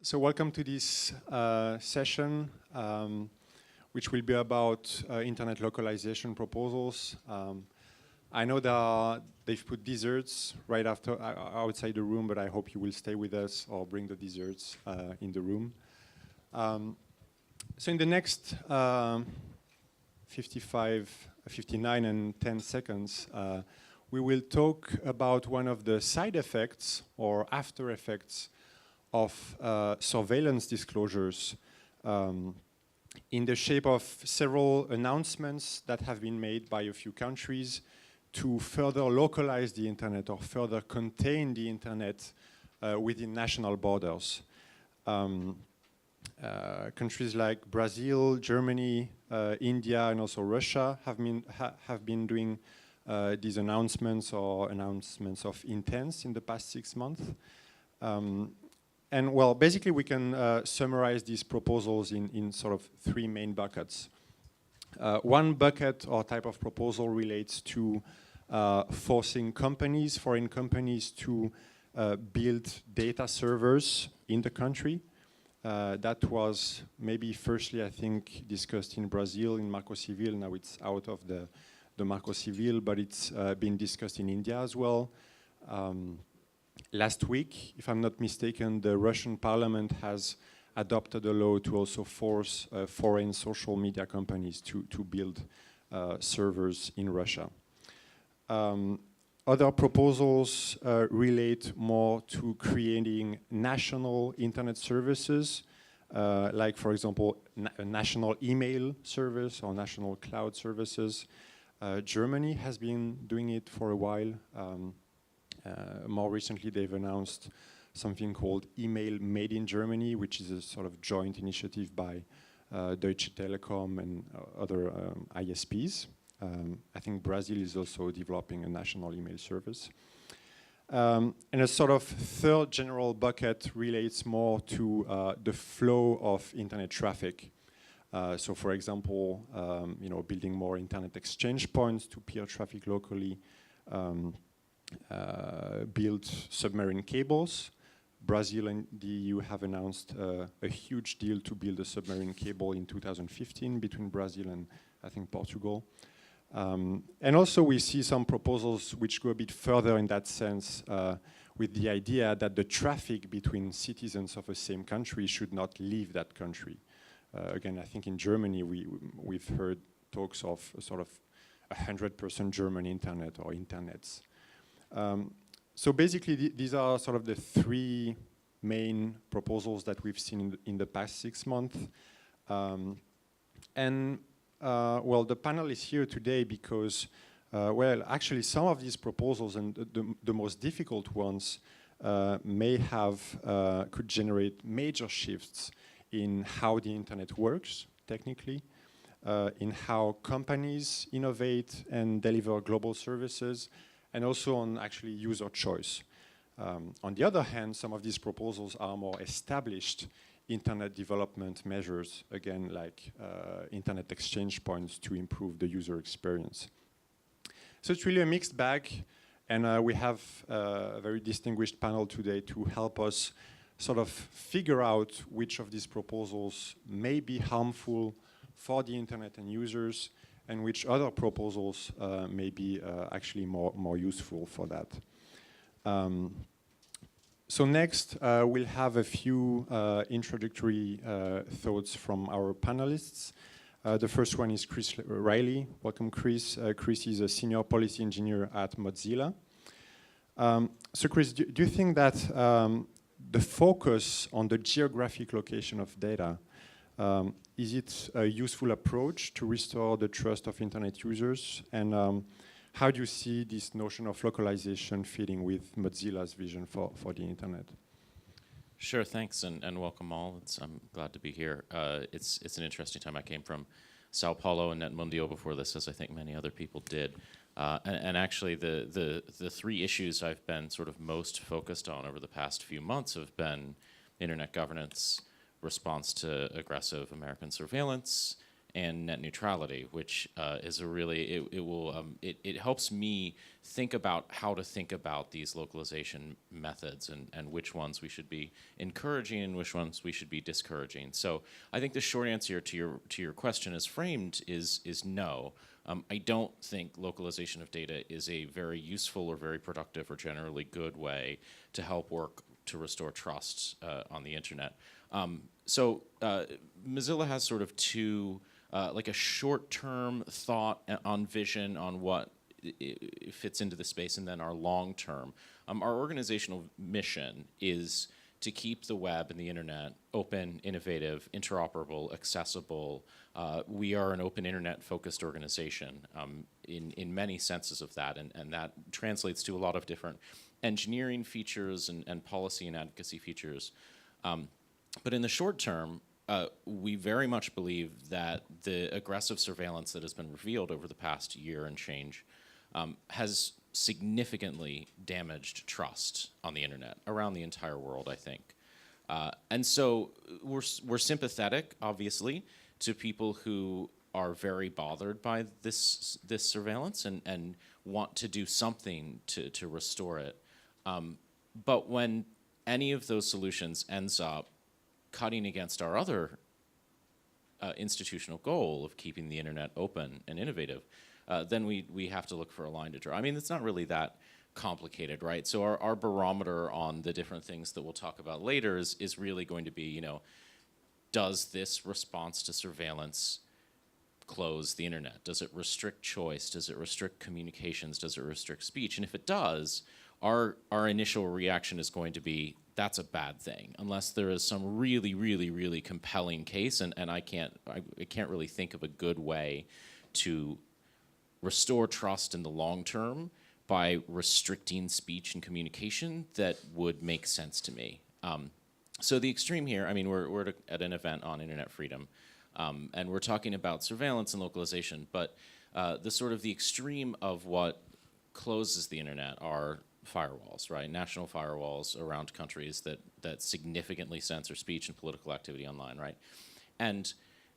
So welcome to this session, which will be about internet localization proposals. I know they've put desserts right after outside the room, but I hope you will stay with us or bring the desserts in the room. So in the next 59 and 10 seconds, we will talk about one of the side effects or after effects of surveillance disclosures in the shape of several announcements that have been made by a few countries to further localize the internet or further contain the internet within national borders. Countries like Brazil, Germany, India, and also Russia have been doing these announcements or announcements of intents in the past 6 months. And well, basically we can summarize these proposals in sort of 3 main buckets. One bucket or type of proposal relates to forcing foreign companies to build data servers in the country. That was maybe firstly, I think, discussed in Brazil in Marco Civil. Now it's out of the Marco Civil, but it's been discussed in India as well. Last week, if I'm not mistaken, the Russian parliament has adopted a law to also force foreign social media companies to build servers in Russia. Other proposals relate more to creating national internet services, like, for example, a national email service or national cloud services. Germany has been doing it for a while. More recently, they've announced something called Email Made in Germany, which is a sort of joint initiative by Deutsche Telekom and other ISPs. I think Brazil is also developing a national email service. And a sort of third general bucket relates more to the flow of internet traffic. So, for example, building more internet exchange points to peer traffic locally. Build submarine cables. Brazil and the EU have announced a huge deal to build a submarine cable in 2015 between Brazil and, I think, Portugal. And also we see some proposals which go a bit further in that sense with the idea that the traffic between citizens of the same country should not leave that country. Again, I think in Germany we've heard talks of a sort of 100% German internet or internets. So basically, these are sort of the 3 main proposals that we've seen in the past 6 months. Well, the panel is here today because, well, actually some of these proposals and the most difficult ones could generate major shifts in how the internet works, technically, in how companies innovate and deliver global services, and also on actually user choice. On the other hand, some of these proposals are more established internet development measures, again, like internet exchange points to improve the user experience. So it's really a mixed bag, and we have a very distinguished panel today to help us sort of figure out which of these proposals may be harmful for the internet and users, and which other proposals may be actually more useful for that. So next, we'll have a few introductory thoughts from our panelists. The first one is Chris Riley. Welcome, Chris. Chris is a senior policy engineer at Mozilla. So Chris, do you think that the focus on the geographic location of data is it a useful approach to restore the trust of internet users? And how do you see this notion of localization fitting with Mozilla's vision for the internet? Sure, thanks, and welcome all. I'm glad to be here. It's an interesting time. I came from Sao Paulo and NetMundio before this, as I think many other people did. And actually, the 3 issues I've been sort of most focused on over the past few months have been internet governance, response to aggressive American surveillance, and net neutrality, which is a really, it helps me think about how to think about these localization methods and which ones we should be encouraging and which ones we should be discouraging. So I think the short answer to your question as framed is no. I don't think localization of data is a very useful or very productive or generally good way to help work to restore trust on the internet. So Mozilla has sort of two, like a short-term thought on vision on what fits into the space, and then our long-term. Our organizational mission is to keep the web and the internet open, innovative, interoperable, accessible. We are an open internet-focused organization in many senses of that, and that translates to a lot of different engineering features and policy and advocacy features. But in the short term, we very much believe that the aggressive surveillance that has been revealed over the past year and change has significantly damaged trust on the internet around the entire world, I think. And so we're sympathetic, obviously, to people who are very bothered by this surveillance and want to do something to restore it. But when any of those solutions ends up cutting against our other institutional goal of keeping the internet open and innovative, then we have to look for a line to draw. I mean, it's not really that complicated, right? So our barometer on the different things that we'll talk about later is really going to be, you know, does this response to surveillance close the internet? Does it restrict choice? Does it restrict communications? Does it restrict speech? And if it does, our initial reaction is going to be, that's a bad thing, unless there is some really, really, really compelling case, and I can't really think of a good way to restore trust in the long term by restricting speech and communication that would make sense to me. So the extreme here, I mean, we're at an event on internet freedom, and we're talking about surveillance and localization, but the extreme of what closes the internet are firewalls, right? National firewalls around countries that significantly censor speech and political activity online, right? And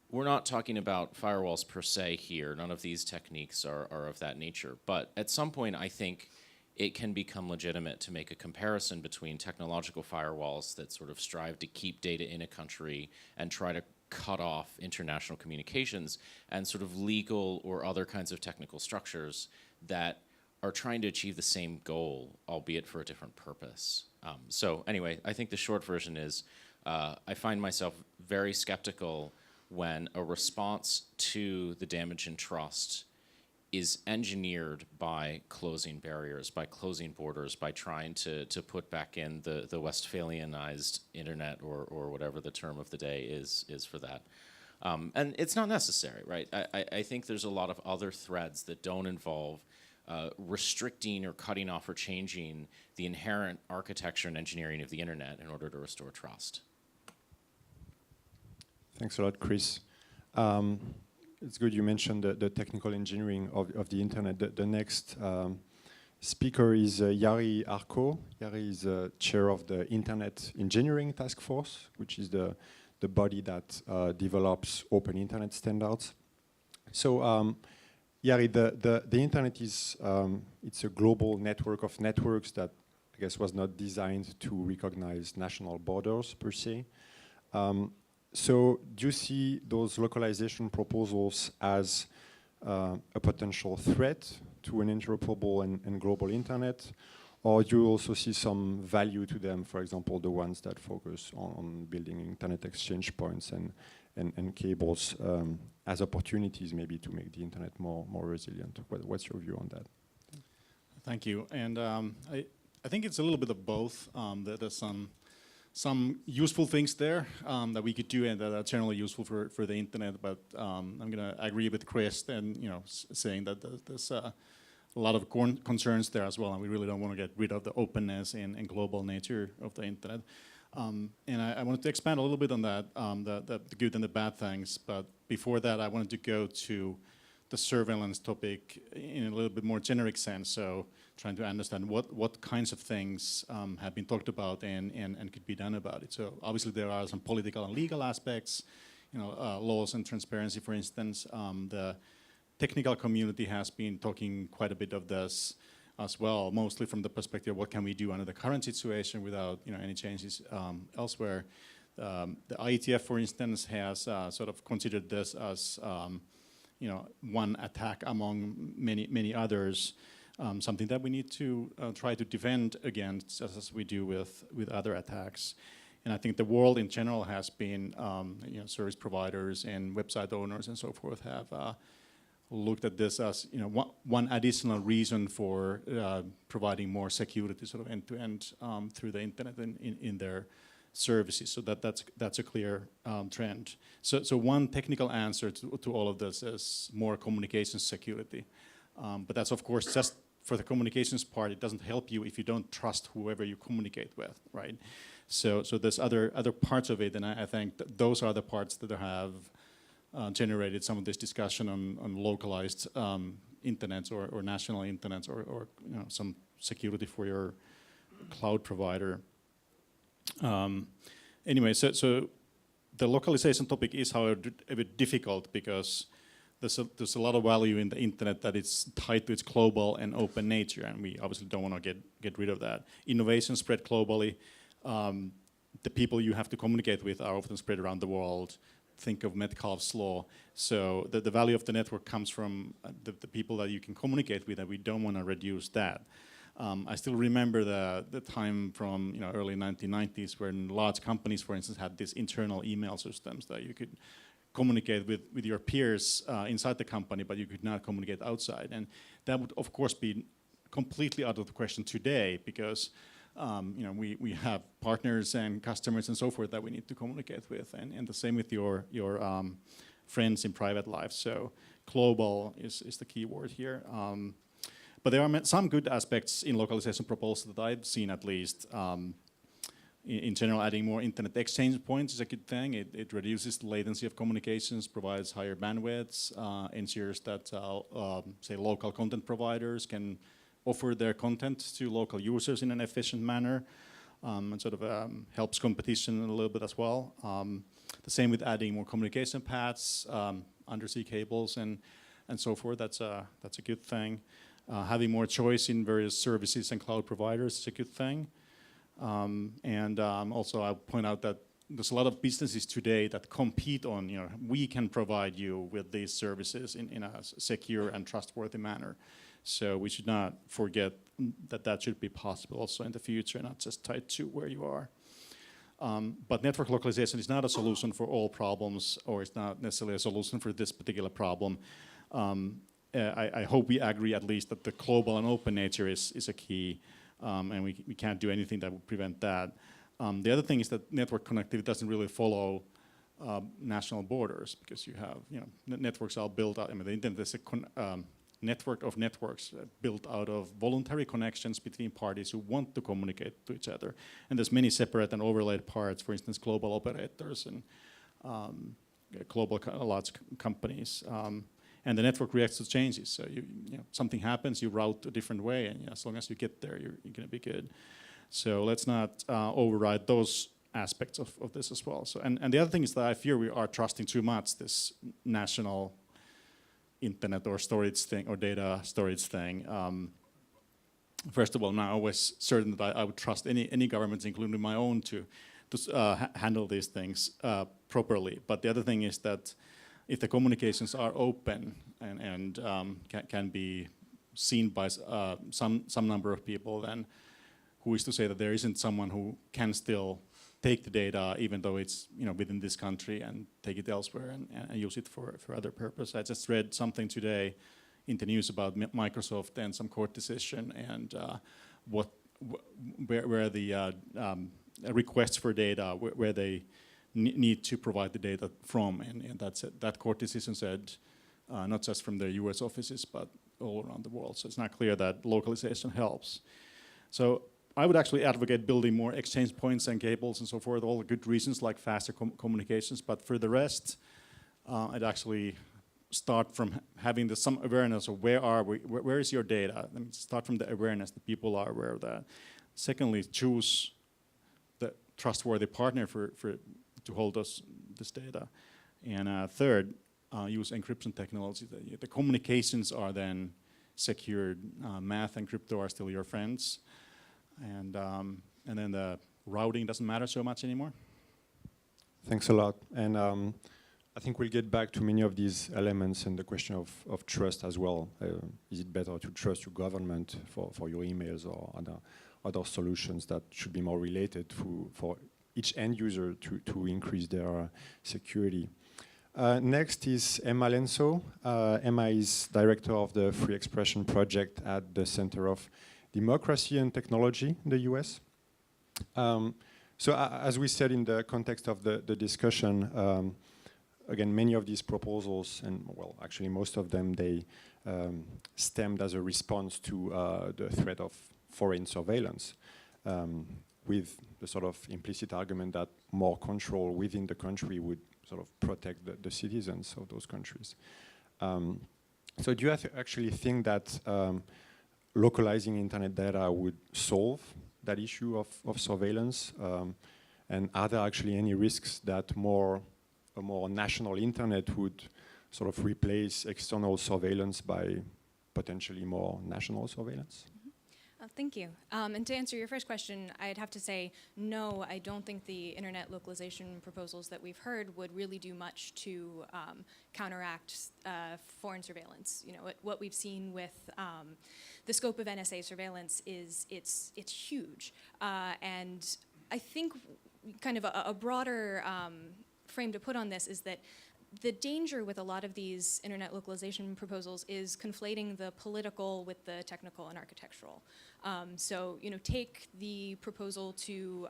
we're not talking about firewalls per se here. None of these techniques are of that nature. But at some point, I think it can become legitimate to make a comparison between technological firewalls that sort of strive to keep data in a country and try to cut off international communications, and sort of legal or other kinds of technical structures that are trying to achieve the same goal, albeit for a different purpose. So anyway, I think the short version is I find myself very skeptical when a response to the damage in trust is engineered by closing barriers, by closing borders, by trying to put back in the Westphalianized internet or whatever the term of the day is for that. And it's not necessary, right? I think there's a lot of other threads that don't involve restricting or cutting off or changing the inherent architecture and engineering of the internet in order to restore trust. Thanks a lot, Chris. It's good you mentioned the technical engineering of the internet. The next speaker is Jari Arko. Jari is chair of the Internet Engineering Task Force, which is the body that develops open internet standards. So, Jari, the internet is it's a global network of networks that I guess was not designed to recognize national borders per se. So do you see those localization proposals as a potential threat to an interoperable and global internet, or do you also see some value to them, for example, the ones that focus on building internet exchange points and cables as opportunities maybe to make the internet more resilient? What's your view on that? Thank you. And I think it's a little bit of both. There's some useful things there that we could do and that are generally useful for the internet. But I'm going to agree with Chris and saying that there's a lot of concerns there as well, and we really don't want to get rid of the openness and global nature of the internet. And I wanted to expand a little bit on that, the good and the bad things. But before that, I wanted to go to the surveillance topic in a little bit more generic sense. So trying to understand what kinds of things have been talked about and could be done about it. So obviously there are some political and legal aspects, laws and transparency, for instance. The technical community has been talking quite a bit of this as well, mostly from the perspective of what can we do under the current situation without any changes elsewhere. The IETF, for instance, has sort of considered this as one attack among many others, something that we need to try to defend against, as we do with other attacks. And I think the world in general has been, service providers and website owners and so forth have looked at this as one additional reason for providing more security, sort of end-to-end through the internet in their services. So that's a clear trend. So one technical answer to all of this is more communications security, but that's of course just for the communications part. It doesn't help you if you don't trust whoever you communicate with, right? So there's other parts of it, and I think that those are the parts that have generated some of this discussion on localized internets or national internets or some security for your cloud provider. Anyway, so the localization topic is, however, a bit difficult because there's a lot of value in the internet that it's tied to its global and open nature, and we obviously don't want to get rid of that. Innovation spread globally. The people you have to communicate with are often spread around the world. Think of Metcalfe's law. So the value of the network comes from the people that you can communicate with, and we don't want to reduce that. I still remember the time from early 1990s when large companies, for instance, had these internal email systems that you could communicate with your peers inside the company, but you could not communicate outside. And that would, of course, be completely out of the question today because we have partners and customers and so forth that we need to communicate with, and the same with your friends in private life. So global is the key word here. But there are some good aspects in localization proposals that I've seen, at least. In general, adding more internet exchange points is a good thing. It reduces the latency of communications, provides higher bandwidths, ensures that, say, local content providers can offer their content to local users in an efficient manner, and sort of helps competition a little bit as well. The same with adding more communication paths, undersea cables, and so forth. That's a good thing. Having more choice in various services and cloud providers is a good thing. And also I'll point out that there's a lot of businesses today that compete on, we can provide you with these services in a secure and trustworthy manner. So we should not forget that should be possible also in the future, not just tied to where you are. But network localization is not a solution for all problems, or it's not necessarily a solution for this particular problem. I hope we agree at least that the global and open nature is a key, and we can't do anything that would prevent that. The other thing is that network connectivity doesn't really follow national borders, because you have, networks are built out. I mean, the internet is a network of networks built out of voluntary connections between parties who want to communicate to each other. And there's many separate and overlaid parts, for instance, global operators and global large companies. And the network reacts to changes. So something happens, you route a different way, and as long as you get there, you're going to be good. So let's not override those aspects of this as well. So and the other thing is that I fear we are trusting too much this national internet or storage thing or data storage thing. First of all, I'm not always certain that I would trust any governments, including my own, to handle these things properly. But the other thing is that if the communications are open and can be seen by some number of people, then who is to say that there isn't someone who can still take the data, even though it's within this country, and take it elsewhere and use it for other purpose. I just read something today in the news about Microsoft and some court decision, and where the requests for data, where they need to provide the data from, and that's it. That court decision said not just from the US offices, but all around the world. So it's not clear that localization helps. So I would actually advocate building more exchange points and cables and so forth, all the good reasons like faster communications. But for the rest, I'd actually start from having some awareness of where is your data. I mean, start from the awareness that people are aware of that. Secondly, choose the trustworthy partner to hold this data. And third, use encryption technology. The communications are then secured. Math and crypto are still your friends. And then the routing doesn't matter so much anymore. Thanks a lot. And I think we'll get back to many of these elements and the question of trust as well. Is it better to trust your government for your emails or other solutions that should be more related for each end user to increase their security? Next is Emma Lenso. Emma is director of the Free Expression Project at the Center of Democracy and Technology in the US. So as we said in the context of the discussion, again, many of these proposals, and well, actually most of them, they stemmed as a response to the threat of foreign surveillance, with the sort of implicit argument that more control within the country would sort of protect the citizens of those countries. So do you actually think that localizing internet data would solve that issue of surveillance? And are there actually any risks that a more national internet would sort of replace external surveillance by potentially more national surveillance? Thank you. And to answer your first question, I'd have to say, no, I don't think the internet localization proposals that we've heard would really do much to counteract foreign surveillance. You know, what we've seen with the scope of NSA surveillance is it's huge. And I think kind of a broader frame to put on this is that the danger with a lot of these internet localization proposals is conflating the political with the technical and architectural. So, you know, take the proposal to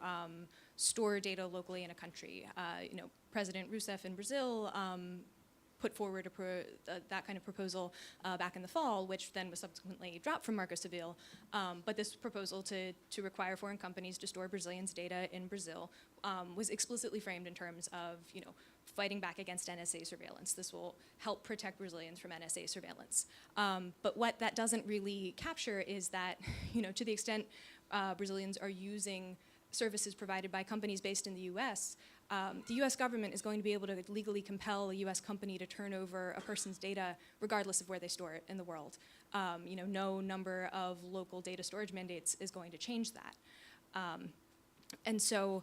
store data locally in a country. You know, President Rousseff in Brazil put forward that kind of proposal back in the fall, which then was subsequently dropped from Marco Civil. But this proposal to require foreign companies to store Brazilians' data in Brazil was explicitly framed in terms of, you know, fighting back against NSA surveillance. This will help protect Brazilians from NSA surveillance. But what that doesn't really capture is that, you know, to the extent Brazilians are using services provided by companies based in the US government is going to be able to legally compel a US company to turn over a person's data regardless of where they store it in the world. You know, no number of local data storage mandates is going to change that. And so,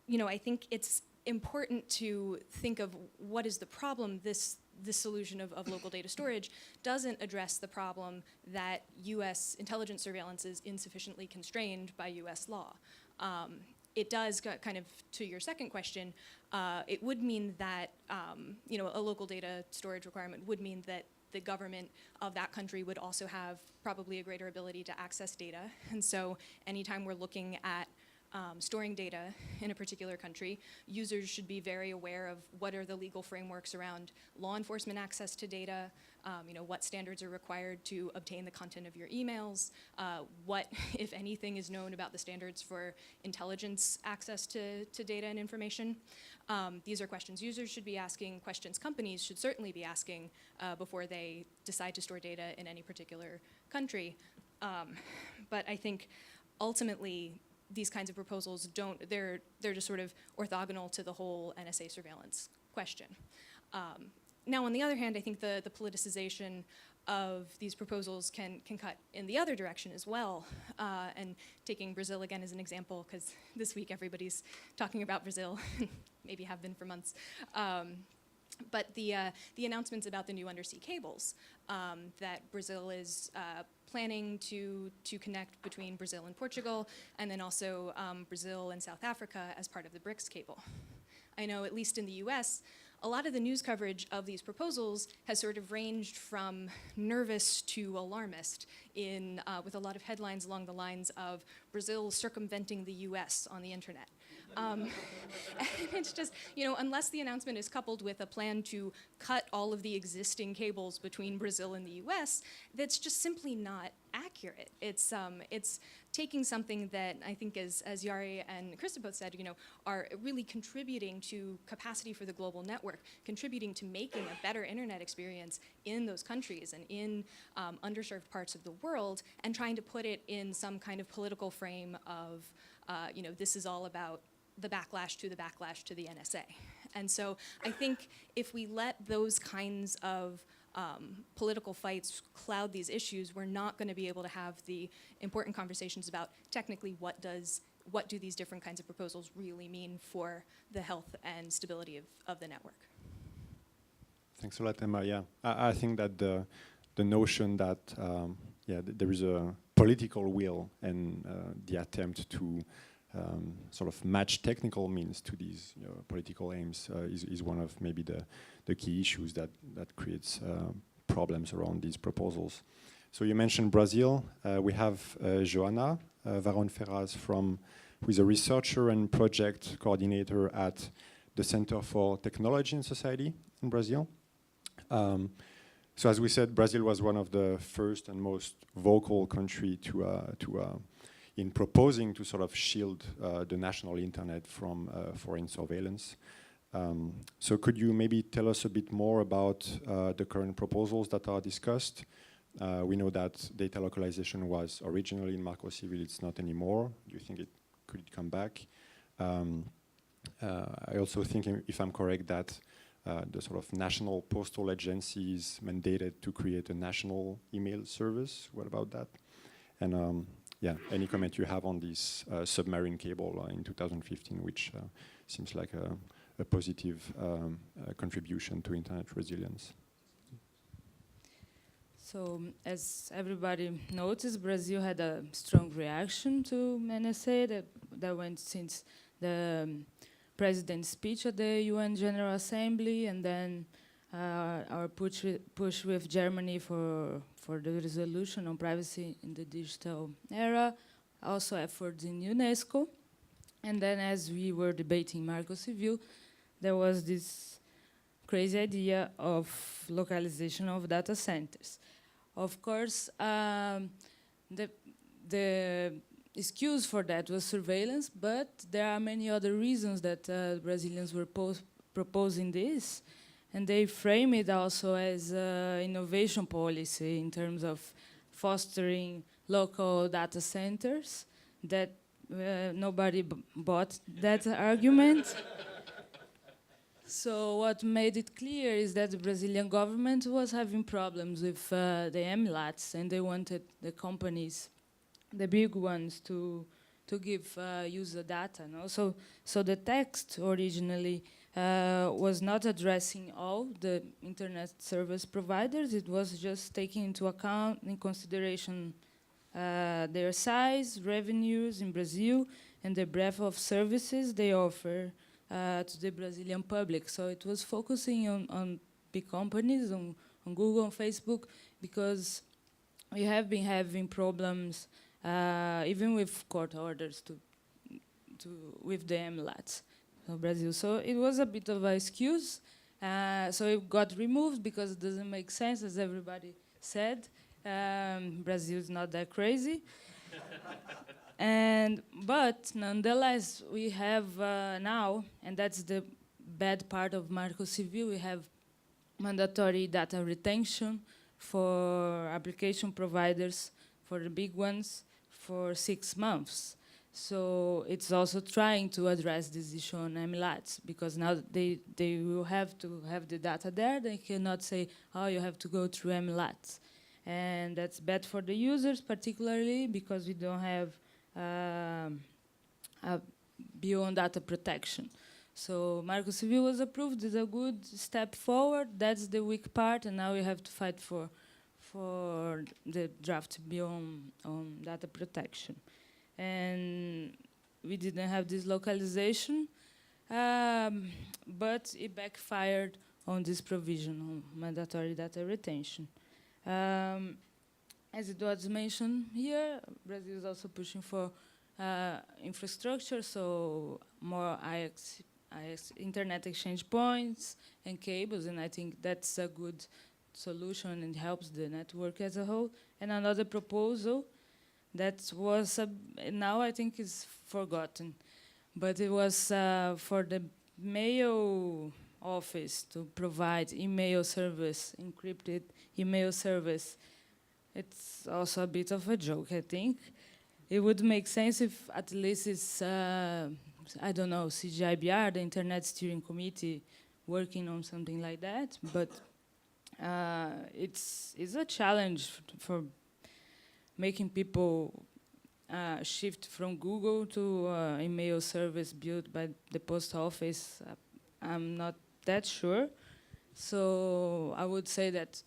you know, I think it's important to think of what is the problem. This solution of local data storage doesn't address the problem that US intelligence surveillance is insufficiently constrained by US law. It does, kind of to your second question, it would mean that, you know, a local data storage requirement would mean that the government of that country would also have probably a greater ability to access data. And so anytime we're looking at storing data in a particular country, users should be very aware of what are the legal frameworks around law enforcement access to data, you know, what standards are required to obtain the content of your emails, what, if anything, is known about the standards for intelligence access to data and information. These are questions users should be asking, questions companies should certainly be asking before they decide to store data in any particular country. But I think ultimately, these kinds of proposals they're just sort of orthogonal to the whole NSA surveillance question. Now, on the other hand, I think the politicization of these proposals can cut in the other direction as well. And taking Brazil again as an example, because this week everybody's talking about Brazil, maybe have been for months. But the announcements about the new undersea cables that Brazil is planning to connect between Brazil and Portugal, and then also Brazil and South Africa as part of the BRICS cable. I know, at least in the US, a lot of the news coverage of these proposals has sort of ranged from nervous to alarmist with a lot of headlines along the lines of Brazil circumventing the US on the internet. It's just, you know, unless the announcement is coupled with a plan to cut all of the existing cables between Brazil and the US, that's just simply not accurate. It's taking something that I think, as Jari and Krista both said, you know, are really contributing to capacity for the global network, contributing to making a better internet experience in those countries and in underserved parts of the world, and trying to put it in some kind of political frame of, you know, this is all about the backlash to the NSA. And so I think if we let those kinds of political fights cloud these issues, we're not going to be able to have the important conversations about technically what do these different kinds of proposals really mean for the health and stability of the network. Thanks a lot, Emma. Yeah, I think that the notion that there is a political will and the attempt to sort of match technical means to these political aims is one of maybe the key issues that creates problems around these proposals. So you mentioned Brazil. We have Joana Varon Ferraz who is a researcher and project coordinator at the Center for Technology and Society in Brazil. So as we said, Brazil was one of the first and most vocal country in proposing to sort of shield the national internet from foreign surveillance. So could you maybe tell us a bit more about the current proposals that are discussed? We know that data localization was originally in Marco Civil, it's not anymore. Do you think could it come back? I also think, if I'm correct, that the sort of national postal agency is mandated to create a national email service. What about that? And any comment you have on this submarine cable in 2015, which seems like a positive contribution to internet resilience. So, as everybody noticed, Brazil had a strong reaction to NSA that went since the president's speech at the UN General Assembly, and then our push with Germany for the resolution on privacy in the digital era, also efforts in UNESCO. And then as we were debating Marco Civil, there was this crazy idea of localization of data centers. Of course, the excuse for that was surveillance, but there are many other reasons that Brazilians were proposing this, and they frame it also as innovation policy in terms of fostering local data centers. That nobody bought that argument. So what made it clear is that the Brazilian government was having problems with the MLATs, and they wanted the companies, the big ones, to give user data. No? So the text originally was not addressing all the internet service providers. It was just taking into account, in consideration, their size, revenues in Brazil, and the breadth of services they offer to the Brazilian public. So it was focusing on big companies, on Google, on Facebook, because we have been having problems even with court orders with the MLATs of Brazil. So it was a bit of an excuse. So it got removed because it doesn't make sense, as everybody said. Brazil is not that crazy. But nonetheless, we have now, and that's the bad part of Marco Civil, we have mandatory data retention for application providers, for the big ones, for 6 months. So it's also trying to address this issue on MLATs, because now they will have to have the data there. They cannot say, oh, you have to go through MLATs. And that's bad for the users, particularly because we don't have beyond data protection. So Marco Civil was approved, is a good step forward. That's the weak part, and now we have to fight for the draft beyond on data protection. And we didn't have this localization, but it backfired on this provision on mandatory data retention. As it was mentioned here, Brazil is also pushing for infrastructure, so more IX internet exchange points and cables, and I think that's a good solution and helps the network as a whole. And another proposal that was, now I think is forgotten, but it was for the mail office to provide email service, encrypted email service. It's also a bit of a joke, I think. It would make sense if at least it's I don't know, CGIBR, the Internet Steering Committee, working on something like that. But it's a challenge for making people shift from Google to email service built by the post office. I'm not that sure. So I would say that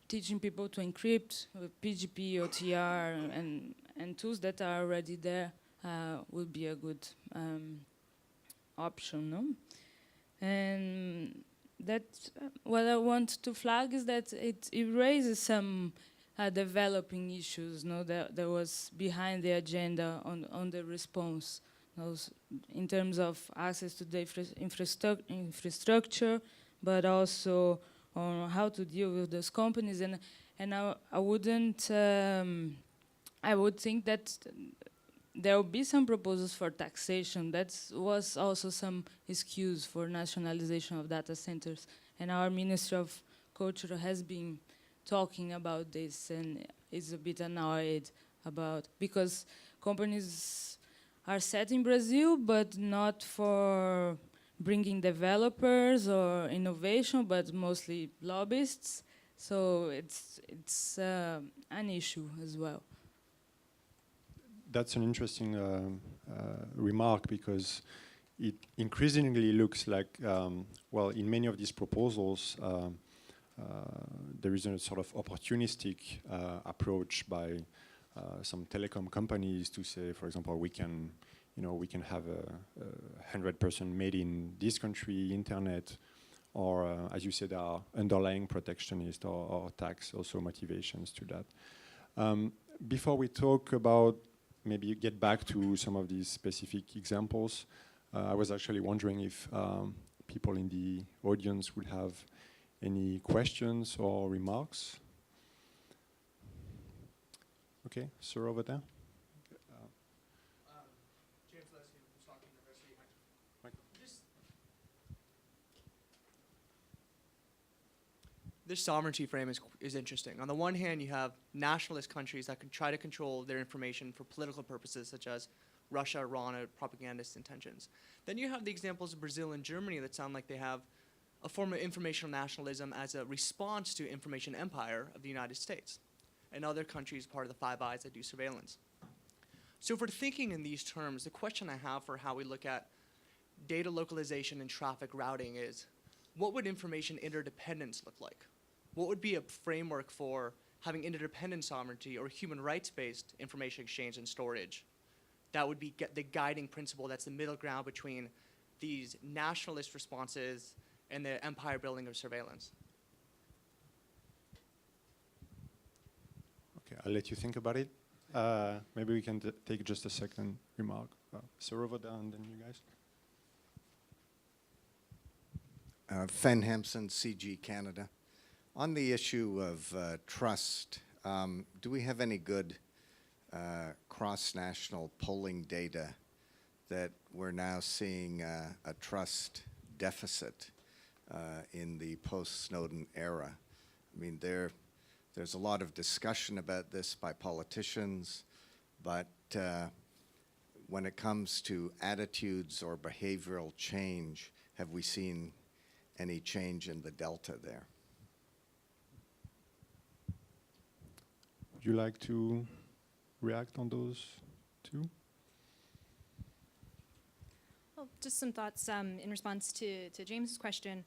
teaching people to encrypt with PGP, OTR, and tools that are already there would be a good option, no? And that what I want to flag is that it raises some developing issues, no, that was behind the agenda on the response, in terms of access to the infrastructure, but also on how to deal with those companies. And I wouldn't, I would think that there will be some proposals for taxation. That was also some excuse for nationalization of data centers. And our Ministry of Culture has been talking about this and is a bit annoyed about, because companies are set in Brazil, but not for bringing developers or innovation, but mostly lobbyists. So it's an issue as well. That's an interesting remark, because it increasingly looks like, well, in many of these proposals, there is a sort of opportunistic approach by some telecom companies to say, for example, we can have a 100% made in this country internet, or as you said, there are underlying protectionist or tax also motivations to that. Before we talk about, maybe get back to some of these specific examples, I was actually wondering if people in the audience would have any questions or remarks? Okay, sir, over there. James Leslie from Stockton University. This sovereignty frame is interesting. On the one hand, you have nationalist countries that can try to control their information for political purposes, such as Russia, Iran, or propagandist intentions. Then you have the examples of Brazil and Germany that sound like they have a form of informational nationalism as a response to information empire of the United States, and other countries part of the Five Eyes that do surveillance. So if we're thinking in these terms, the question I have for how we look at data localization and traffic routing is, what would information interdependence look like? What would be a framework for having interdependent sovereignty or human rights-based information exchange and storage? That would be the guiding principle that's the middle ground between these nationalist responses and the empire building of surveillance. Okay, I'll let you think about it. Maybe we can take just a second remark. Sir over there, and then you guys. Fen Hampson, CG Canada. On the issue of trust, do we have any good cross-national polling data that we're now seeing a trust deficit in the post-Snowden era? I mean, there's a lot of discussion about this by politicians, but when it comes to attitudes or behavioral change, have we seen any change in the delta there? Would you like to react on those two? Well, just some thoughts in response to James's question,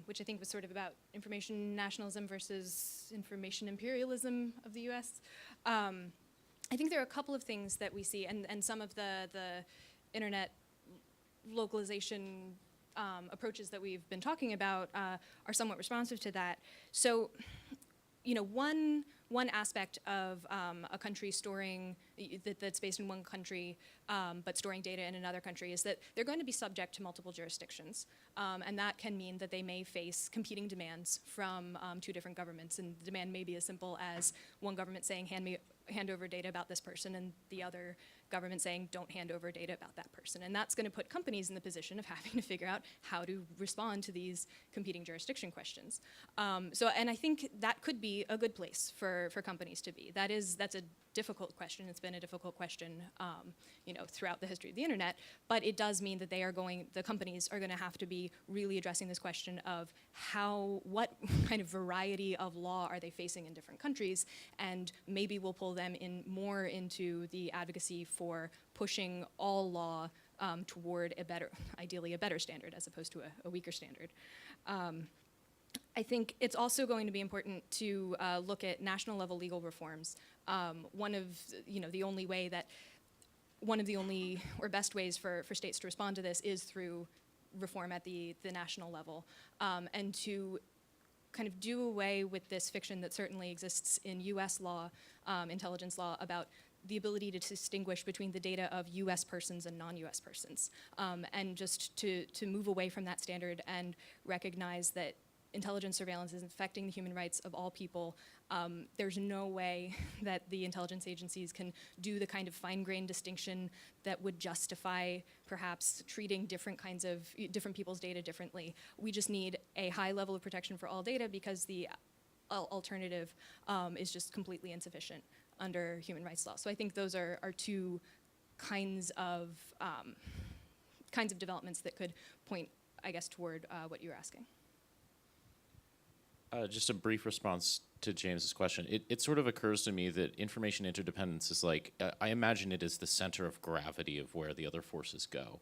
which I think was sort of about information nationalism versus information imperialism of the US. I think there are a couple of things that we see, and some of the internet localization approaches that we've been talking about are somewhat responsive to that. So, you know, one aspect of a country storing, that's based in one country, but storing data in another country, is that they're going to be subject to multiple jurisdictions. And that can mean that they may face competing demands from two different governments. And the demand may be as simple as one government saying, hand over data about this person, and the other government saying, don't hand over data about that person. And that's going to put companies in the position of having to figure out how to respond to these competing jurisdiction questions. And I think that could be a good place for companies to be. That's a difficult question. It's been a difficult question, throughout the history of the internet. But it does mean that the companies are going to have to be really addressing this question of what kind of variety of law are they facing in different countries, and maybe we'll pull them in more into the advocacy for pushing all law toward ideally a better standard as opposed to a weaker standard. I think it's also going to be important to look at national level legal reforms. One of the only or best ways for states to respond to this is through reform at the national level, and to kind of do away with this fiction that certainly exists in US law, intelligence law, about the ability to distinguish between the data of US persons and non-US persons, and just to move away from that standard and recognize that intelligence surveillance is affecting the human rights of all people. There's no way that the intelligence agencies can do the kind of fine-grained distinction that would justify perhaps treating different people's data differently. We just need a high level of protection for all data because the alternative is just completely insufficient under human rights law. So I think those are two kinds of developments that could point, I guess, toward what you're asking. Just a brief response to James's question. It sort of occurs to me that information interdependence is like, I imagine it is the center of gravity of where the other forces go.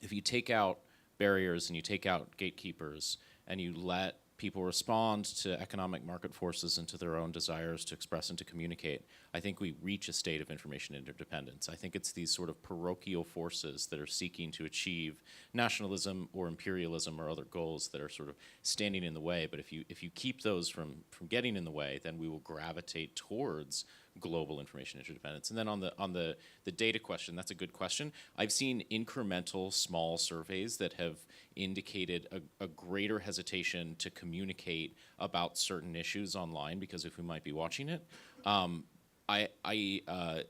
If you take out barriers and you take out gatekeepers and you let people respond to economic market forces and to their own desires to express and to communicate, I think we reach a state of information interdependence. I think it's these sort of parochial forces that are seeking to achieve nationalism or imperialism or other goals that are sort of standing in the way. But if you keep those from getting in the way, then we will gravitate towards global information interdependence. And then on the data question, that's a good question. I've seen incremental small surveys that have indicated a greater hesitation to communicate about certain issues online because of who might be watching it.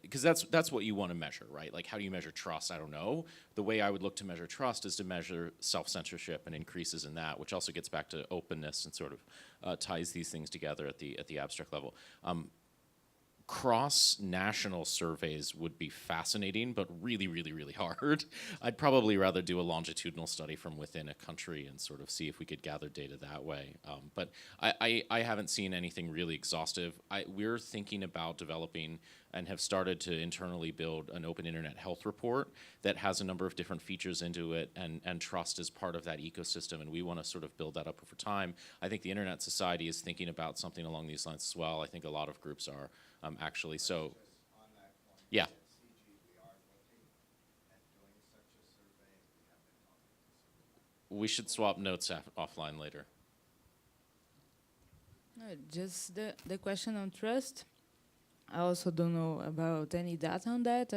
Because that's what you want to measure, right? Like, how do you measure trust? I don't know. The way I would look to measure trust is to measure self-censorship and increases in that, which also gets back to openness and sort of ties these things together at the abstract level. Cross-national surveys would be fascinating, but really, really, really hard. I'd probably rather do a longitudinal study from within a country and sort of see if we could gather data that way. But I haven't seen anything really exhaustive. We're thinking about developing and have started to internally build an open internet health report that has a number of different features into it, and trust is part of that ecosystem, and we want to sort of build that up over time. I think the Internet Society is thinking about something along these lines as well. I think a lot of groups are. Actually, so yeah. We should swap notes offline later. No, just the question on trust. I also don't know about any data on that,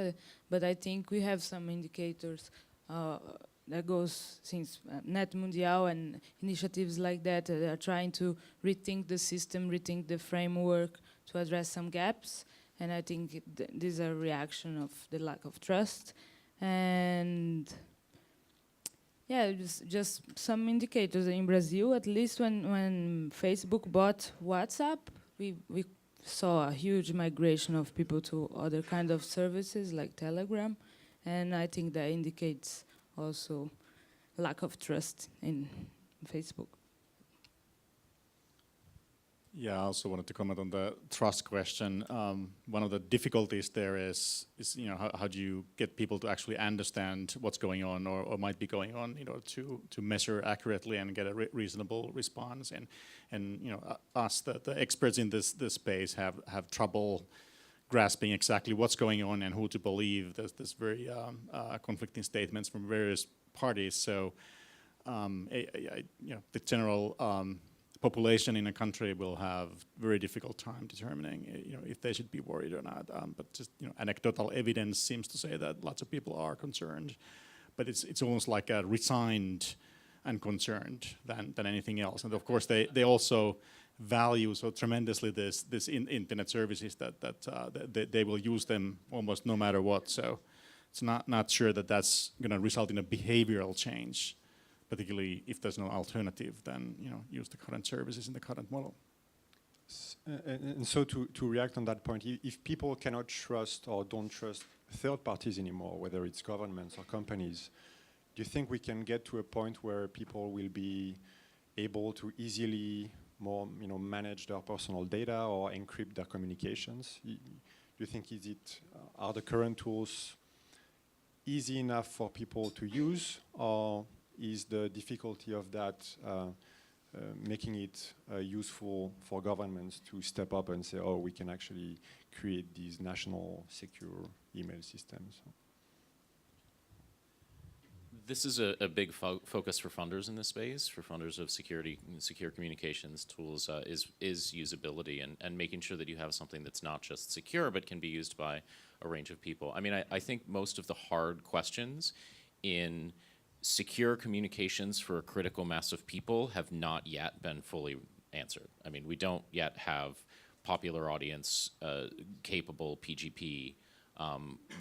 but I think we have some indicators that goes since Net Mundial and initiatives like that are trying to rethink the system, rethink the framework to address some gaps. And I think this is a reaction of the lack of trust. And yeah, just some indicators. In Brazil, at least when Facebook bought WhatsApp, we saw a huge migration of people to other kind of services like Telegram. And I think that indicates also lack of trust in Facebook. Yeah, I also wanted to comment on the trust question. One of the difficulties there is how do you get people to actually understand what's going on or might be going on, to measure accurately and get a reasonable response. And us, the experts in this space have trouble grasping exactly what's going on and who to believe. There's very conflicting statements from various parties. So the general population in a country will have very difficult time determining if they should be worried or not. But just anecdotal evidence seems to say that lots of people are concerned, but it's almost like a resigned and concerned than anything else. And of course they also value so tremendously this internet services that they will use them almost no matter what. So it's not sure that that's going to result in a behavioral change, particularly if there's no alternative. Then use the current services in the current model. And so to react on that point, if people cannot trust or don't trust third parties anymore, whether it's governments or companies, do you think we can get to a point where people will be able to easily manage their personal data or encrypt their communications? Do you think are the current tools easy enough for people to use, or is the difficulty of that making it useful for governments to step up and say, oh, we can actually create these national secure email systems? This is a big focus for funders in this space, for funders of secure communications tools, is usability and making sure that you have something that's not just secure, but can be used by a range of people. I mean, I think most of the hard questions in secure communications for a critical mass of people have not yet been fully answered. I mean, we don't yet have popular audience capable PGP.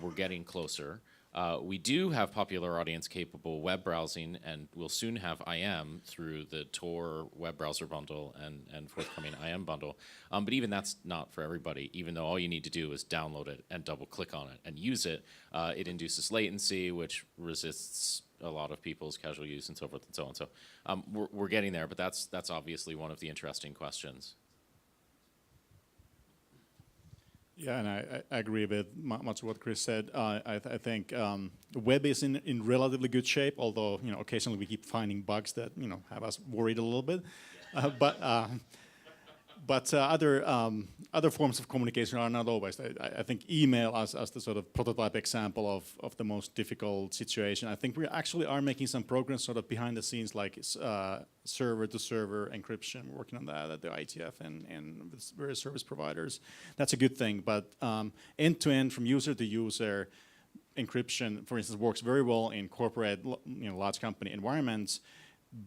We're getting closer. We do have popular audience capable web browsing, and we'll soon have IM through the Tor web browser bundle and forthcoming IM bundle. But even that's not for everybody, even though all you need to do is download it and double click on it and use it. It induces latency, which resists a lot of people's casual use and so forth and so on. So we're getting there, but that's obviously one of the interesting questions. Yeah, and I agree with much of what Chris said. I think the web is in relatively good shape, although occasionally we keep finding bugs that have us worried a little bit. But other forms of communication are not always. I think email as the sort of prototype example of the most difficult situation. I think we actually are making some progress sort of behind the scenes, like server-to-server encryption. We're working on that at the ITF and with various service providers. That's a good thing. But end-to-end, from user to user, encryption, for instance, works very well in corporate, large company environments.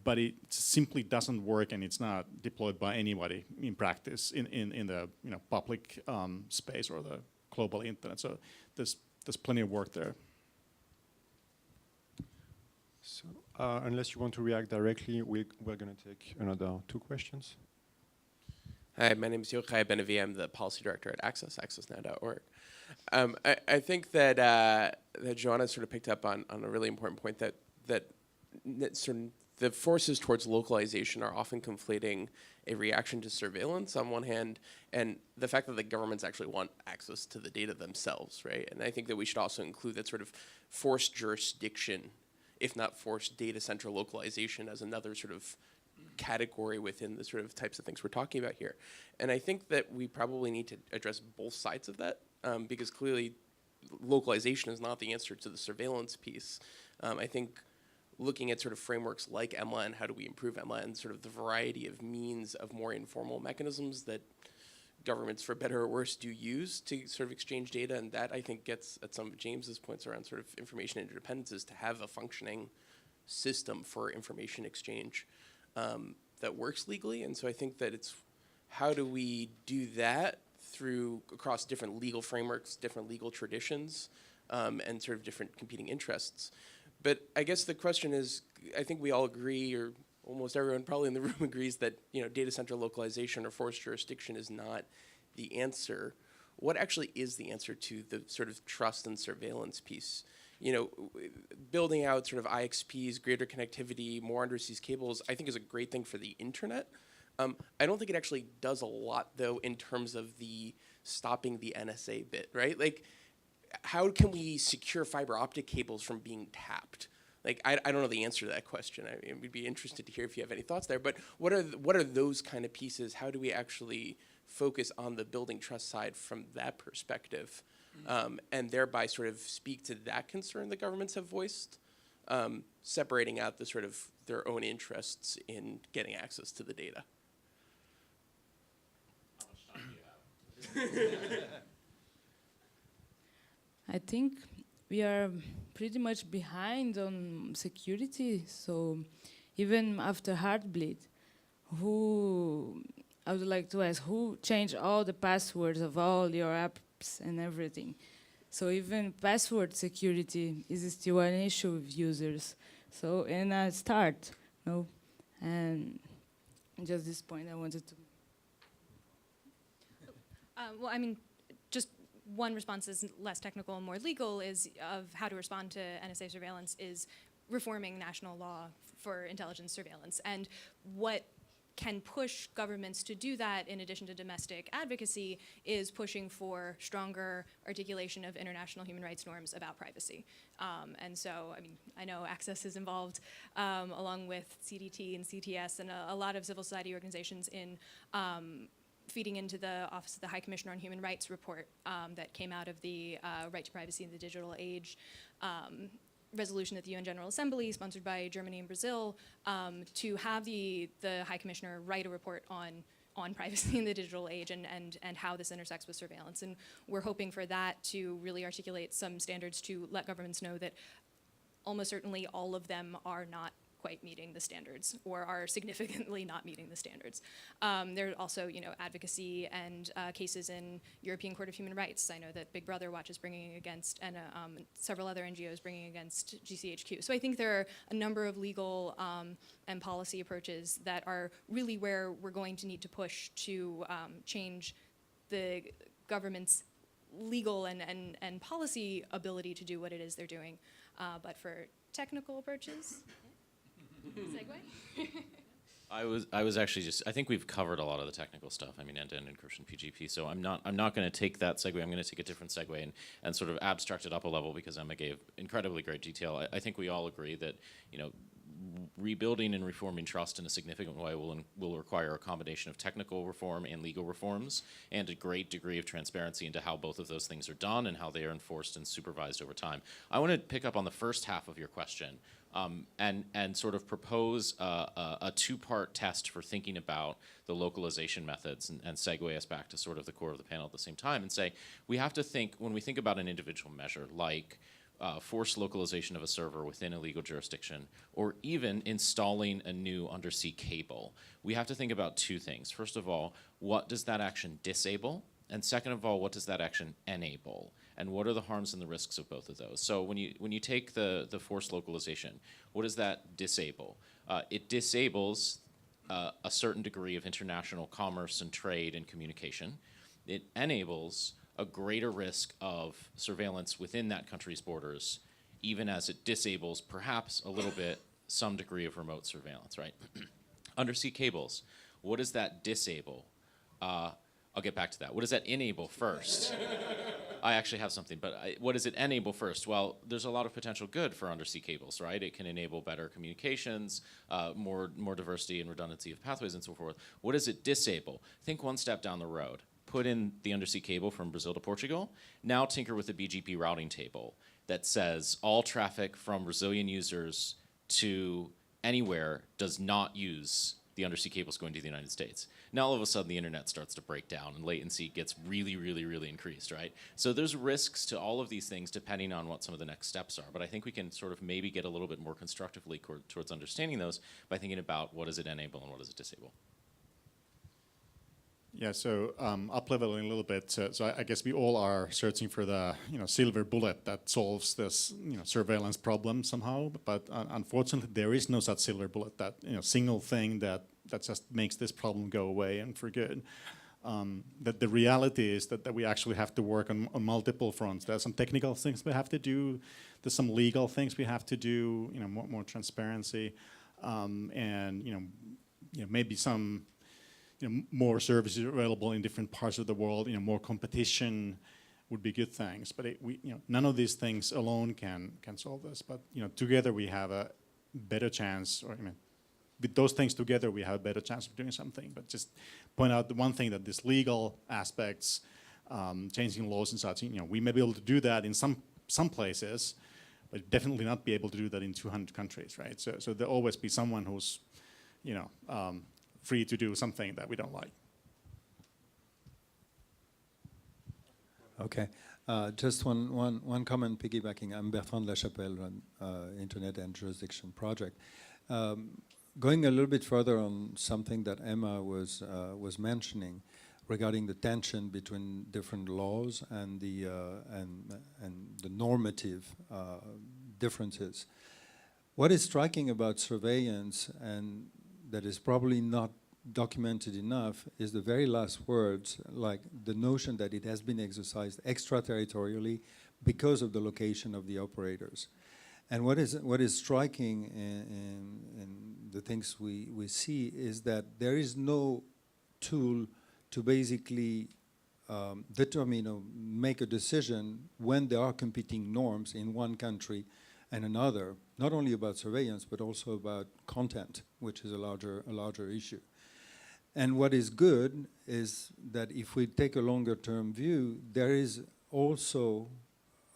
But it simply doesn't work, and it's not deployed by anybody in practice in the public space or the global internet. So there's plenty of work there. So unless you want to react directly, we're going to take another 2 questions. Hi, my name is Yochai Ben-Avi. I'm the policy director at Access, accessnow.org. I think that Joanna sort of picked up on a really important point that sort of the forces towards localization are often conflating a reaction to surveillance on one hand and the fact that the governments actually want access to the data themselves, right? And I think that we should also include that sort of forced jurisdiction, if not forced data center localization, as another sort of category within the sort of types of things we're talking about here. And I think that we probably need to address both sides of that because clearly localization is not the answer to the surveillance piece. I think looking at sort of frameworks like EMLA and how do we improve EMLA and sort of the variety of means of more informal mechanisms that governments, for better or worse, do use to sort of exchange data. And that, I think, gets at some of James's points around sort of information interdependence, is to have a functioning system for information exchange that works legally. And so I think that it's how do we do that across different legal frameworks, different legal traditions, and sort of different competing interests. But I guess the question is, I think we all agree, or almost everyone probably in the room agrees, that data center localization or forced jurisdiction is not the answer. What actually is the answer to the sort of trust and surveillance piece? Building out sort of IXPs, greater connectivity, more undersea cables, I think is a great thing for the internet. I don't think it actually does a lot, though, in terms of the stopping the NSA bit, right? Like, how can we secure fiber optic cables from being tapped? Like, I don't know the answer to that question. I mean, we'd be interested to hear if you have any thoughts there. But what are those kind of pieces? How do we actually focus on the building trust side from that perspective, and thereby sort of speak to that concern the governments have voiced, separating out the sort of their own interests in getting access to the data? How much time do you have? I think we are pretty much behind on security. So even after Heartbleed, who I would like to ask, who changed all the passwords of all your apps and everything? So even password security is still an issue with users. So, and I start, no, and just this point I wanted to. Well, I mean, just one response is less technical and more legal is of how to respond to NSA surveillance is reforming national law for intelligence surveillance. And what can push governments to do that, in addition to domestic advocacy, is pushing for stronger articulation of international human rights norms about privacy. And so, I mean, I know Access is involved, along with CDT and CTS and a lot of civil society organizations in feeding into the Office of the High Commissioner on Human Rights report that came out of the Right to Privacy in the Digital Age resolution at the UN General Assembly, sponsored by Germany and Brazil, to have the High Commissioner write a report on privacy in the digital age and how this intersects with surveillance. And we're hoping for that to really articulate some standards to let governments know that almost certainly all of them are not quite meeting the standards or are significantly not meeting the standards. There are also, advocacy and cases in European Court of Human Rights. I know that Big Brother Watch is bringing against, and several other NGOs bringing against GCHQ. So I think there are a number of legal and policy approaches that are really where we're going to need to push to change the government's legal and policy ability to do what it is they're doing. But for technical approaches, segue? I was actually just, I think we've covered a lot of the technical stuff. I mean, end-to-end encryption, PGP. So I'm not going to take that segue. I'm going to take a different segue and sort of abstract it up a level because Emma gave incredibly great detail. I think we all agree that, rebuilding and reforming trust in a significant way will require a combination of technical reform and legal reforms and a great degree of transparency into how both of those things are done and how they are enforced and supervised over time. I want to pick up on the first half of your question and sort of propose a two-part test for thinking about the localization methods and segue us back to sort of the core of the panel at the same time and say we have to think, when we think about an individual measure like forced localization of a server within a legal jurisdiction, or even installing a new undersea cable, we have to think about two things. First of all, what does that action disable? And second of all, what does that action enable? And what are the harms and the risks of both of those? So when you take the forced localization, what does that disable? It disables a certain degree of international commerce and trade and communication. It enables a greater risk of surveillance within that country's borders, even as it disables perhaps a little bit some degree of remote surveillance, right? Undersea cables, what does that disable? I'll get back to that. What does that enable first? I actually have something, but what does it enable first? Well, there's a lot of potential good for undersea cables, right? It can enable better communications, more diversity and redundancy of pathways and so forth. What does it disable? Think one step down the road. Put in the undersea cable from Brazil to Portugal. Now tinker with the BGP routing table that says all traffic from Brazilian users to anywhere does not use the undersea cables going to the United States. Now all of a sudden the internet starts to break down and latency gets really, really, really increased, right? So there's risks to all of these things depending on what some of the next steps are. But I think we can sort of maybe get a little bit more constructively towards understanding those by thinking about what does it enable and what does it disable. Yeah, so up-leveling a little bit. So I guess we all are searching for the silver bullet that solves this surveillance problem somehow. But unfortunately, there is no such silver bullet, that single thing that just makes this problem go away and for good. That the reality is that we actually have to work on multiple fronts. There are some technical things we have to do. There's some legal things we have to do. More transparency, and maybe some. More services available in different parts of the world. More competition would be good things. But none of these things alone can solve this. But together we have a better chance. Or with those things together, we have a better chance of doing something. But just point out the one thing, that this legal aspects, changing laws and such. We may be able to do that in some places, but definitely not be able to do that in 200 countries, right? So there'll always be someone who's, free to do something that we don't like. Okay, just one comment piggybacking. I'm Bertrand Lachapelle, run Internet and Jurisdiction Project. going a little bit further on something that Emma was mentioning regarding the tension between different laws and the normative differences. What is striking about surveillance, and that is probably not documented enough, is the very last words, like the notion that it has been exercised extraterritorially because of the location of the operators. And what is striking in the things we see is that there is no tool to basically determine or make a decision when there are competing norms in one country and another, not only about surveillance, but also about content, which is a larger issue. And what is good is that if we take a longer term view, there is also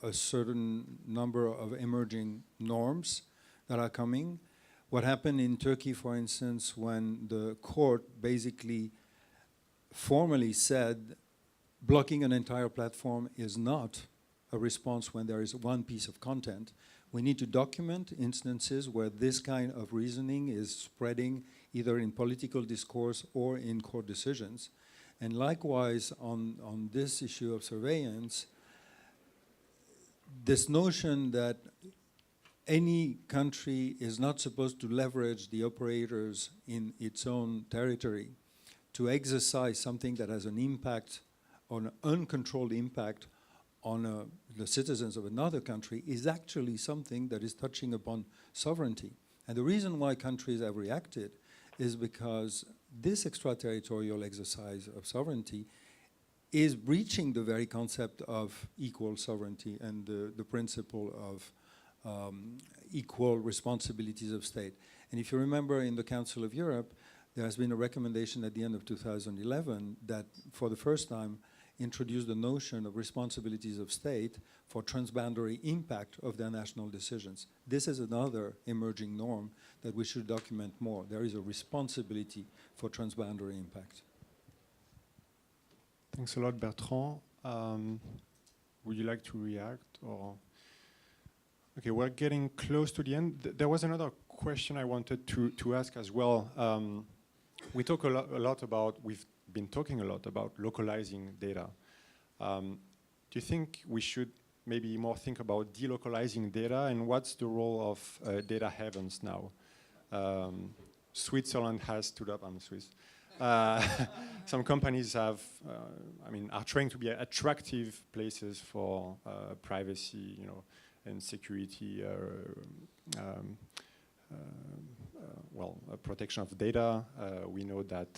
a certain number of emerging norms that are coming. What happened in Turkey, for instance, when the court basically formally said blocking an entire platform is not a response when there is one piece of content. We need to document instances where this kind of reasoning is spreading either in political discourse or in court decisions. And likewise, on this issue of surveillance, this notion that any country is not supposed to leverage the operators in its own territory to exercise something that has an impact, on an uncontrolled impact on the citizens of another country, is actually something that is touching upon sovereignty. And the reason why countries have reacted is because this extraterritorial exercise of sovereignty is breaching the very concept of equal sovereignty and the principle of equal responsibilities of state. And if you remember, in the Council of Europe, there has been a recommendation at the end of 2011 that for the first time introduced the notion of responsibilities of state for transboundary impact of their national decisions. This is another emerging norm that we should document more. There is a responsibility for transboundary impact. Thanks a lot, Bertrand. Would you like to react, or? Okay, we're getting close to the end. There was another question I wanted to ask as well. We talk a lot about, we've been talking a lot about localizing data. Do you think we should maybe more think about delocalizing data, and what's the role of data havens now? Switzerland has stood up, I'm Swiss. Some companies have, are trying to be attractive places for privacy, and security, protection of data. We know that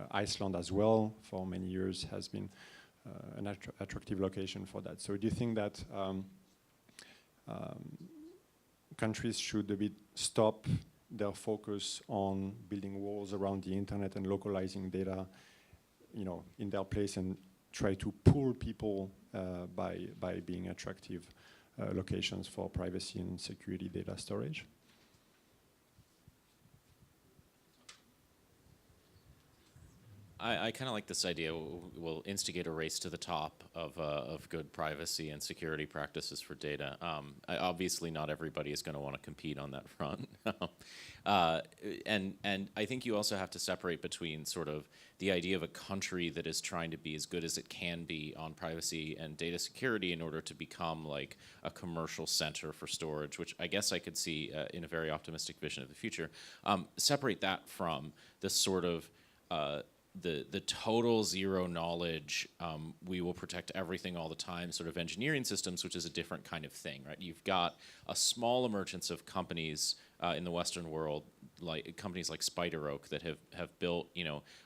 Iceland as well, for many years, has been an attractive location for that. So do you think that countries should a bit stop their focus on building walls around the internet and localizing data, in their place, and try to pull people by being attractive locations for privacy and security data storage? I kind of like this idea. We'll instigate a race to the top of good privacy and security practices for data. Obviously, not everybody is going to want to compete on that front. And I think you also have to separate between sort of the idea of a country that is trying to be as good as it can be on privacy and data security in order to become like a commercial center for storage, which I guess I could see in a very optimistic vision of the future. Separate that from the sort of the total zero knowledge, we will protect everything all the time sort of engineering systems, which is a different kind of thing, right? You've got a small emergence of companies in the Western world, like companies like Spider Oak, that have built,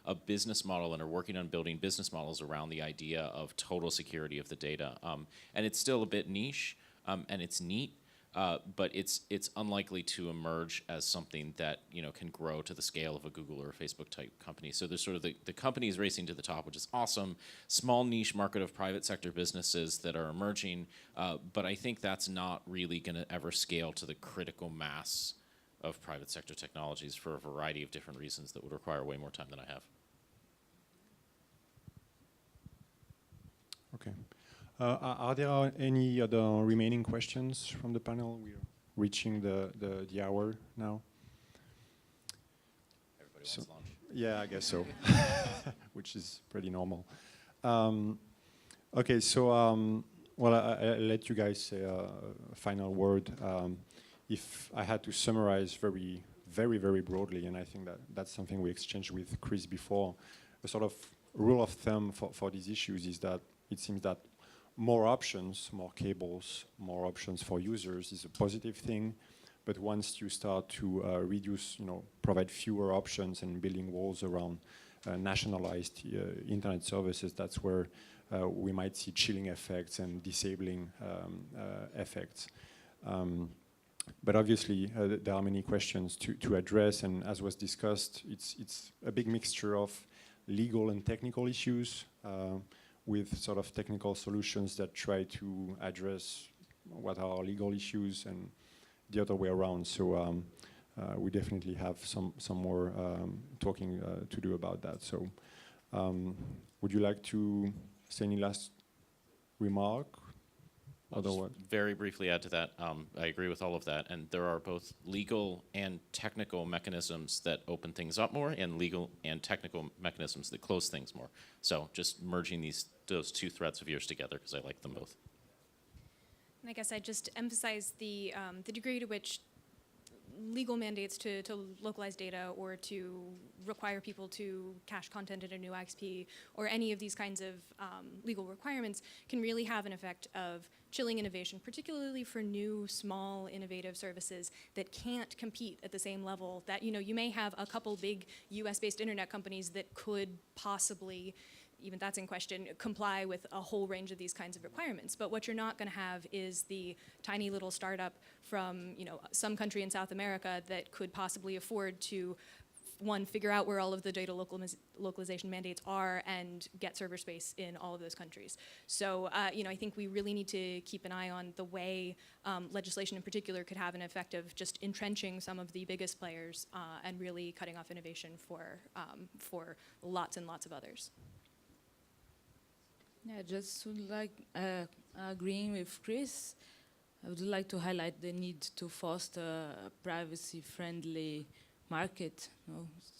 a business model and are working on building business models around the idea of total security of the data. And it's still a bit niche, and it's neat. But it's unlikely to emerge as something that can grow to the scale of a Google or a Facebook type company. So there's sort of the companies racing to the top, which is awesome. Small niche market of private sector businesses that are emerging, but I think that's not really going to ever scale to the critical mass of private sector technologies for a variety of different reasons that would require way more time than I have. Okay. Are there any other remaining questions from the panel? We're reaching the hour now. So, everyone's lunch. yeah, I guess so, which is pretty normal. Okay, so well, I'll let you guys say a final word. If I had to summarize very broadly, and I think that that's something we exchanged with Chris before, a sort of rule of thumb for these issues is that it seems that more options, more cables, more options for users is a positive thing. But once you start to reduce, provide fewer options and building walls around nationalized internet services, that's where we might see chilling effects and disabling effects. But obviously, there are many questions to address, and as was discussed, it's a big mixture of legal and technical issues with sort of technical solutions that try to address what are legal issues and the other way around. So we definitely have some more talking to do about that. So would you like to say any last remark? I'll just very briefly add to that. I agree with all of that, and there are both legal and technical mechanisms that open things up more, and legal and technical mechanisms that close things more. So just merging those two threads of yours together, because I like them both. And I guess I'd just emphasize the degree to which legal mandates to localize data or to require people to cache content in a new IXP or any of these kinds of legal requirements can really have an effect of chilling innovation, particularly for new, small, innovative services that can't compete at the same level that, you may have a couple big US-based internet companies that could possibly, even that's in question, comply with a whole range of these kinds of requirements. But what you're not going to have is the tiny little startup from some country in South America that could possibly afford to, one, figure out where all of the data localization mandates are and get server space in all of those countries. So I think we really need to keep an eye on the way legislation in particular could have an effect of just entrenching some of the biggest players and really cutting off innovation for lots and lots of others. Yeah, just would like, agreeing with Chris, I would like to highlight the need to foster a privacy-friendly market.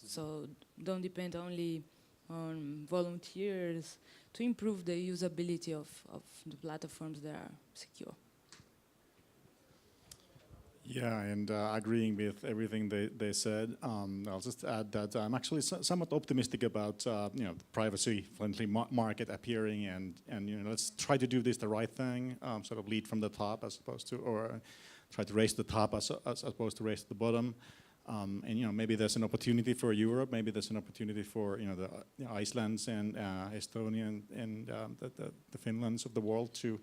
So don't depend only on volunteers to improve the usability of the platforms that are secure. Yeah, and agreeing with everything they said, I'll just add that I'm actually somewhat optimistic about the privacy-friendly market appearing, and let's try to do this the right thing, sort of lead from the top as opposed to, or try to raise the top as opposed to raise the bottom. And maybe there's an opportunity for Europe, maybe there's an opportunity for the Icelands and Estonia and the Finlands of the world to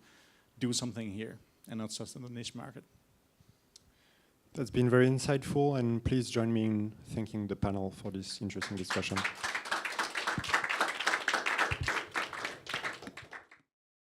do something here, and not just in the niche market. That's been very insightful, and please join me in thanking the panel for this interesting discussion.